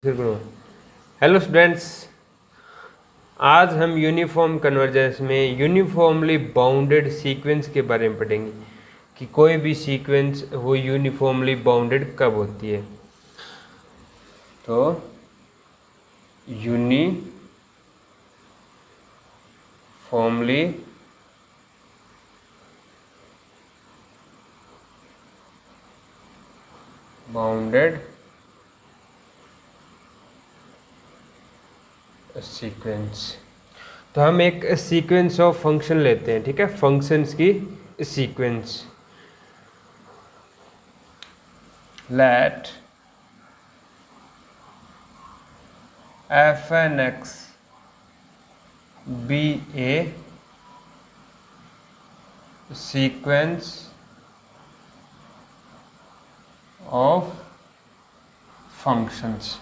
Hello students, आज हम uniform convergence में यूनिफॉर्मली बाउंडेड सीक्वेंस के बारे में पढ़ेंगे कि कोई भी सीक्वेंस वो यूनिफॉर्मली बाउंडेड कब होती है। तो यूनिफॉर्मली बाउंडेड सीक्वेंस। तो हम एक सीक्वेंस ऑफ फंक्शन लेते हैं, ठीक है, फंक्शंस की sequence. Let f N x be a sequence of functions.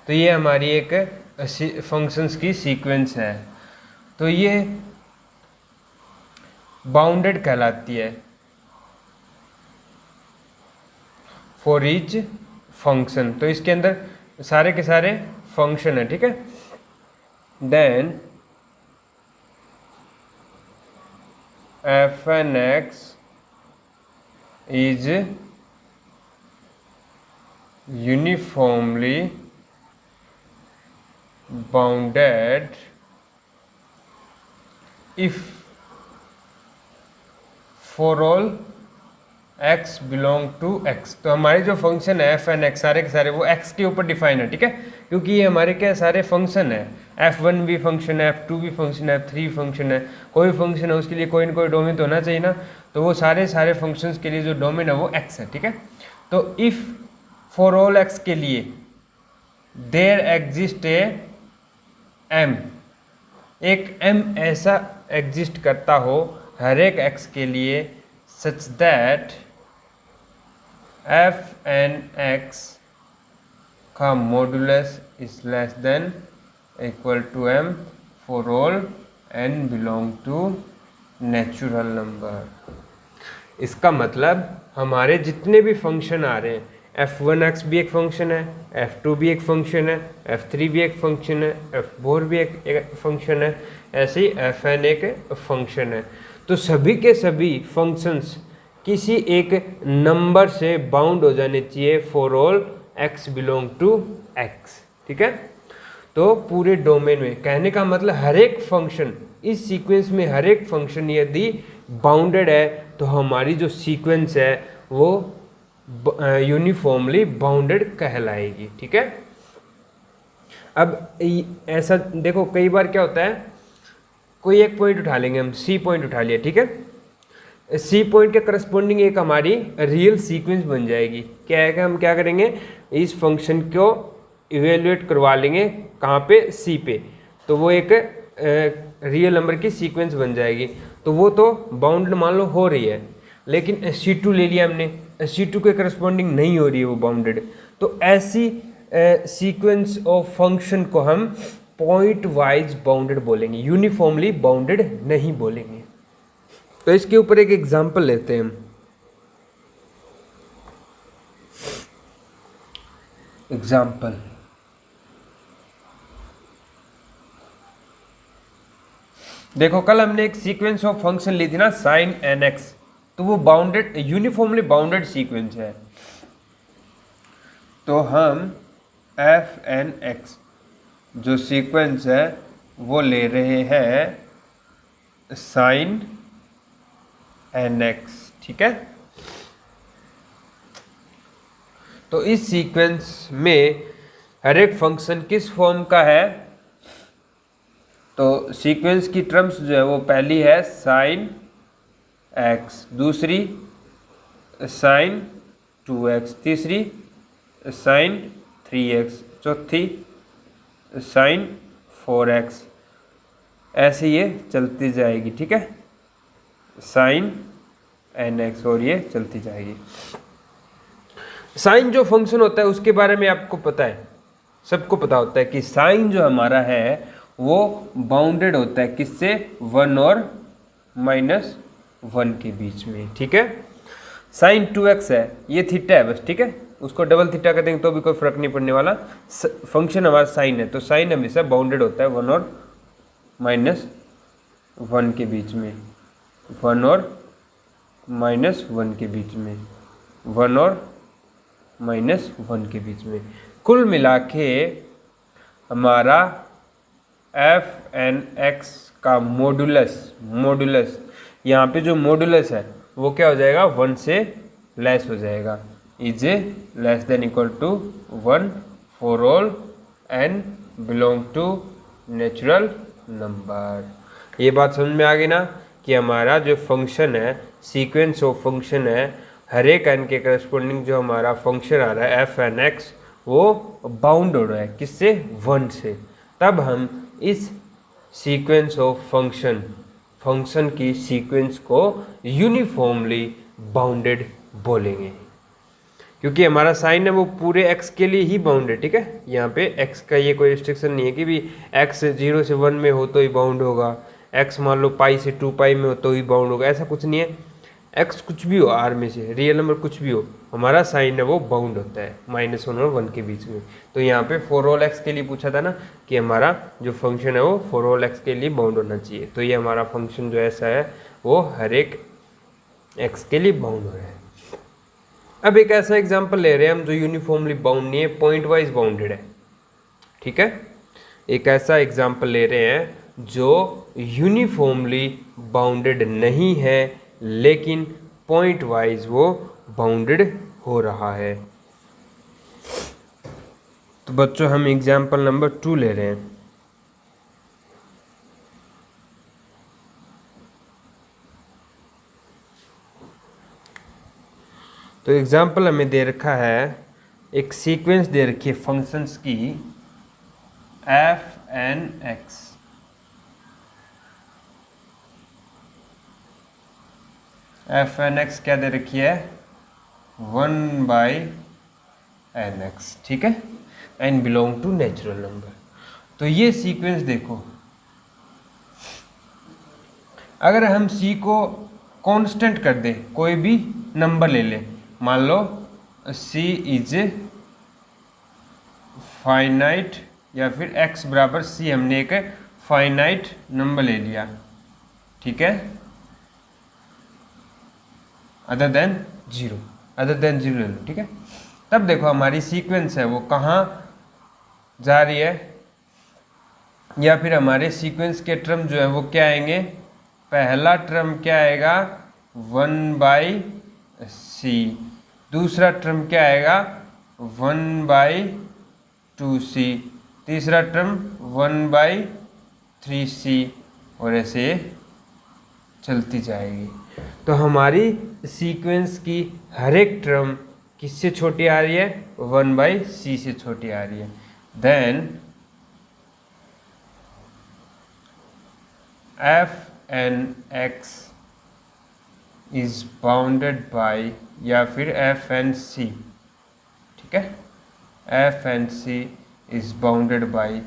तो ये हमारी एक फंक्शंस की सीक्वेंस है, तो ये बाउंडेड कहलाती है फॉर ईच फंक्शन। तो इसके अंदर सारे के सारे फंक्शन है, ठीक है। Then f N x is uniformly bounded if for all x belong to x। तो हमारे जो फंक्शन है एफ एन एक्स सारे के सारे वो x के ऊपर डिफाइन है, ठीक है, क्योंकि ये हमारे क्या सारे फंक्शन है। f1 भी फंक्शन है, f2 भी फंक्शन है, f3 फंक्शन है। कोई फंक्शन है उसके लिए कोई ना कोई डोमेन तो होना चाहिए ना, तो वो सारे फंक्शंस के लिए जो डोमेन है वो x है, ठीक है। तो इफ फॉर ऑल x के लिए देयर एग्जिस्ट ए m, एक m ऐसा एग्जिस्ट करता हो हर एक x के लिए such that F N X का modulus is less than equal to m for all n belong to natural number. इसका मतलब हमारे जितने भी फंक्शन आ रहे हैं, f1x भी एक फंक्शन है, f2 भी एक फंक्शन है, f3 भी एक फंक्शन है, f4 भी एक फंक्शन है, ऐसे ही fn एक फंक्शन है। तो सभी के सभी फंक्शंस किसी एक नंबर से बाउंड हो जाने चाहिए for all x belong to x, ठीक है। तो पूरे डोमेन में कहने का मतलब हर एक फंक्शन इस सीक्वेंस में हर एक फंक्शन यदि बाउंडेड है तो हमारी जो सीक्वेंस है वो यूनिफॉर्मली बाउंडेड कहलाएगी, ठीक है। अब ऐसा देखो, कई बार क्या होता है, कोई एक पॉइंट उठा लेंगे हम, सी पॉइंट उठा लिया, ठीक है। सी पॉइंट के करस्पॉन्डिंग एक हमारी रियल सीक्वेंस बन जाएगी। क्या है कि हम क्या करेंगे, इस फंक्शन को इवेल्युएट करवा लेंगे कहाँ पे, सी पे, तो वो एक रियल नंबर की सीक्वेंस बन जाएगी। तो वो तो बाउंडेड मान लो हो रही है, लेकिन C2 ले लिया हमने, C2 के करस्पॉन्डिंग नहीं हो रही है वो बाउंडेड। तो ऐसी सीक्वेंस ऑफ फंक्शन को हम पॉइंट वाइज बाउंडेड बोलेंगे, यूनिफॉर्मली बाउंडेड नहीं बोलेंगे। तो इसके ऊपर एक एग्जांपल लेते हैं हम। एग्जांपल, देखो कल हमने एक सीक्वेंस ऑफ फंक्शन ली थी ना, साइन एन एक्स, तो वो बाउंडेड यूनिफॉर्मली बाउंडेड सीक्वेंस है। तो हम एफ एन एक्स जो सीक्वेंस है वो ले रहे हैं साइन एन एक्स, ठीक है। तो इस सीक्वेंस में हर एक फंक्शन किस फॉर्म का है, तो सीक्वेंस की टर्म्स जो है वो पहली है साइन एक्स, दूसरी साइन 2x, तीसरी साइन 3x, चौथी साइन 4x, ऐसे ये चलती जाएगी, ठीक है, साइन nx, और ये चलती जाएगी। साइन जो फंक्शन होता है उसके बारे में आपको पता है, सबको पता होता है कि साइन जो हमारा है वो बाउंडेड होता है किससे, 1 और -1 के बीच में, ठीक है। साइन 2x है, ये थीटा है बस, ठीक है। उसको डबल थीटा कर देंगे तो भी कोई फर्क नहीं पड़ने वाला। फंक्शन हमारा साइन है तो साइन हमेशा बाउंडेड होता है 1 और -1 के बीच में, 1 और -1 के बीच में, 1 और -1 के बीच में। कुल मिला के हमारा एफ एन एक्स का मॉडुलस यहाँ पे जो मॉडुलस है वो क्या हो जाएगा, 1 से लेस हो जाएगा, is less than equal to 1 for all n belong to natural number. ये बात समझ में आ गई ना कि हमारा जो फंक्शन है, सीक्वेंस ऑफ फंक्शन है, हर एक एन के करस्पॉन्डिंग जो हमारा फंक्शन आ रहा है एफ एन एक्स वो बाउंड हो रहा है किससे, 1 से। तब हम इस सीक्वेंस ऑफ फंक्शन की सीक्वेंस को यूनिफॉर्मली बाउंडेड बोलेंगे, क्योंकि हमारा साइन है वो पूरे x के लिए ही बाउंड है। ठीक है, यहाँ पे x का ये कोई रिस्ट्रिक्शन नहीं है कि भी x 0 से 1 में हो तो ही बाउंड होगा, x मान लो पाई से 2 में हो तो ही बाउंड होगा, ऐसा कुछ नहीं है। x कुछ भी हो, r में से रियल नंबर कुछ भी हो, हमारा साइन है वो बाउंड होता है -1 और 1 के बीच में। तो यहाँ पे फॉर ऑल x के लिए पूछा था ना कि हमारा जो फंक्शन है वो फॉर ऑल x के लिए बाउंड होना चाहिए। तो ये हमारा फंक्शन जो ऐसा है वो हर एक x के लिए बाउंड हो रहा है। अब एक ऐसा एग्जाम्पल ले रहे हैं हम जो यूनिफॉर्मली बाउंड नहीं है, पॉइंट वाइज बाउंडेड है। ठीक है, एक ऐसा एग्जाम्पल ले रहे हैं जो यूनिफॉर्मली बाउंडेड नहीं है लेकिन पॉइंट वाइज वो बाउंडेड हो रहा है। तो बच्चों हम एग्जाम्पल नंबर 2 ले रहे हैं। तो एग्जाम्पल हमें दे रखा है, एक सीक्वेंस दे रखी है फंक्शंस की f N x. F N x क्या दे रखी है, 1/n(x). ठीक है, n belong to natural number. तो ये सीक्वेंस देखो, अगर हम सी को कांस्टेंट कर दें, कोई भी नंबर ले लें, मान लो c इज फाइनाइट या फिर x बराबर c, हमने एक फाइनाइट नंबर ले लिया। ठीक है, अदर देन जीरो ले लो। ठीक है, तब देखो हमारी सीक्वेंस है वो कहाँ जा रही है, या फिर हमारे सीक्वेंस के टर्म जो है वो क्या आएंगे, पहला टर्म क्या आएगा 1/c, दूसरा टर्म क्या आएगा 1/2c, तीसरा टर्म 1/3c, और ऐसे चलती जाएगी। तो हमारी सीक्वेंस की हर एक टर्म किससे छोटी आ रही है, 1/c से छोटी आ रही है। Then f N x is bounded by, या फिर एफ एन सी। ठीक है, f n c is bounded by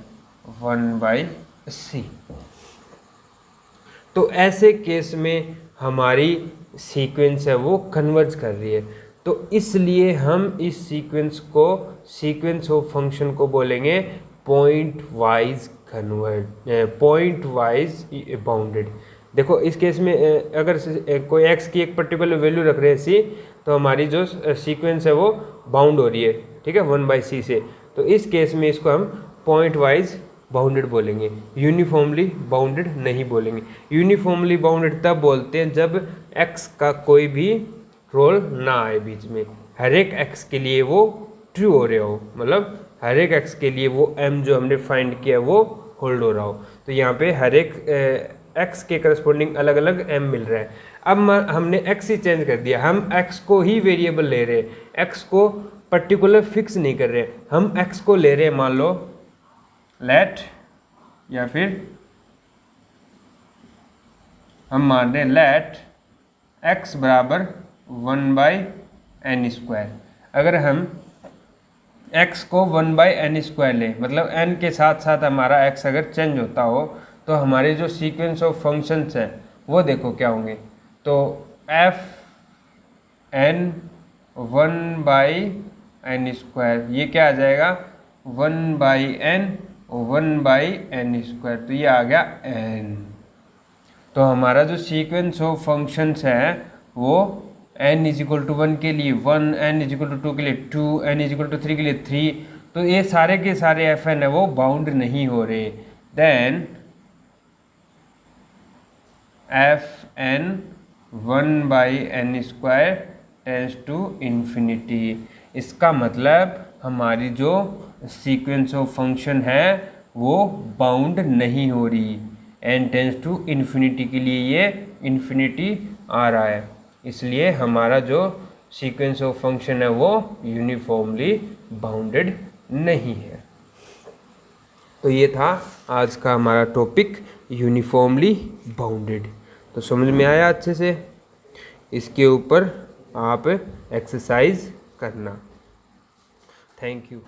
1/c। तो ऐसे केस में हमारी सीक्वेंस है वो कन्वर्ज कर रही है, तो इसलिए हम इस सीक्वेंस को, सीक्वेंस ऑफ फंक्शन को बोलेंगे पॉइंट वाइज बाउंडेड। देखो इस केस में अगर कोई x की एक पर्टिकुलर वैल्यू रख रहे हैं c, तो हमारी जो सीक्वेंस है वो बाउंड हो रही है। ठीक है, 1/c से। तो इस केस में इसको हम पॉइंट वाइज बाउंडेड बोलेंगे, यूनिफॉर्मली बाउंडेड नहीं बोलेंगे। यूनिफॉर्मली बाउंडेड तब बोलते हैं जब x का कोई भी रोल ना आए बीच में, हर एक x के लिए वो ट्रू हो रहा हो, मतलब हर एक x के लिए वो m जो हमने फाइंड किया वो होल्ड हो रहा हो। तो यहाँ पे हर एक x के करस्पॉन्डिंग अलग अलग m मिल रहा है। अब हमने x ही चेंज कर दिया, हम x को ही वेरिएबल ले रहे हैं, x को पर्टिकुलर फिक्स नहीं कर रहे हैं, हम x को ले रहे हैं, मान लो लेट, या फिर हम मान रहे हैं लेट x बराबर 1/n²। अगर हम x को 1/n² लें, मतलब n के साथ साथ हमारा x अगर चेंज होता हो, तो हमारे जो सीक्वेंस ऑफ फंक्शंस हैं वो देखो क्या होंगे। तो f n 1/n² N square, ये क्या आ जाएगा 1/n और 1/n², तो ये आ गया n। तो हमारा जो सीक्वेंस ऑफ फंक्शंस है वो n=1 के लिए 1, n=2 के लिए 2, n=3 के लिए 3, तो ये सारे के सारे fn है वो बाउंड नहीं हो रहे। Then fn 1/n² tends to infinity. इसका मतलब हमारी जो सीक्वेंस ऑफ फंक्शन है वो बाउंड नहीं हो रही, n टेंड्स टू इन्फिनिटी के लिए ये इन्फिनिटी आ रहा है, इसलिए हमारा जो सीक्वेंस ऑफ फंक्शन है वो यूनिफॉर्मली बाउंडेड नहीं है। तो ये था आज का हमारा टॉपिक यूनिफॉर्मली बाउंडेड। तो समझ में आया अच्छे से? इसके ऊपर आप एक्सरसाइज करना। Thank you.